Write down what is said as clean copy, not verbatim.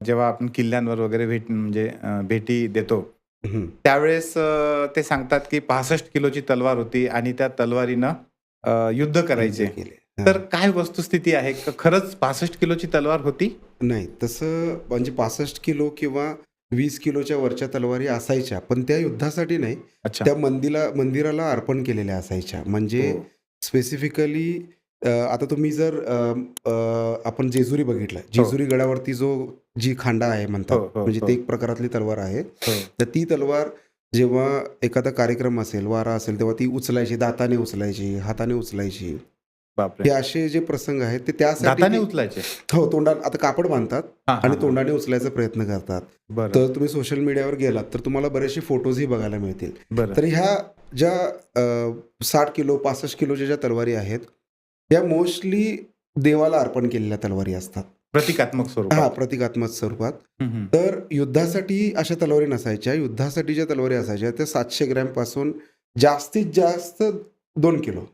जेव्हा आपण किल्ल्यांवर वगैरे म्हणजे भेटी देतो, हं. त्यावेळेस ते सांगतात की 65 किलोची तलवार होती आणि त्या तलवारीनं युद्ध युद्ध करायचे. केले. तर हां. काय वस्तुस्थिती आहे? खरंच 65 किलोची तलवार होती? नाही, तसं म्हणजे 65 किलो किंवा 20 किलोच्या वरच्या तलवारी असायच्या, पण त्या युद्धासाठी नाही, अच्छा. त्या मंदिराला अर्पण केलेल्या असायच्या. म्हणजे हो. स्पेसिफिकली आता तुम्ही जर आपण जेजुरी बघितलं. हो. जेजुरी गडावरती जी खांडा आहे हो, म्हणतात, हो, म्हणजे हो. ती एक प्रकारातली तलवार आहे. हो. तर ती तलवार जेव्हा एखादा कार्यक्रम असेल, वारा असेल, तेव्हा ती उचलायची, दाताने उचलायची, हाताने उचलायची. बापरे! हे असे जे प्रसंग आहेत, ते त्यासाठी दाताने ती उचलायचे? हो, तोंडात आता कापड बांधतात हां, आणि हां, हां. तोंडाने उचलायचा प्रयत्न करतात. बरं, तर तुम्ही सोशल मीडियावर गेलात, तर तुम्हाला बरेचसे फोटोजही बघायला मिळतील. बरं. तर ह्या ज्या 60 किलो, 65 किलोच्या ज्या तलवारी आहेत, त्या मोस्टली देवाला अर्पण केलेल्या तलवारी असतात. प्रतिकात्मक हां, स्वरूपात. प्रतिकात्मक स्वरूपात. हं, हं. तर युद्धासाठी अशा तलवारी नसायच्या. युद्धासाठी ज्या तलवारी असायच्या, त्या 700 ग्रॅमपासून जास्तीत जास्त 2 किलो.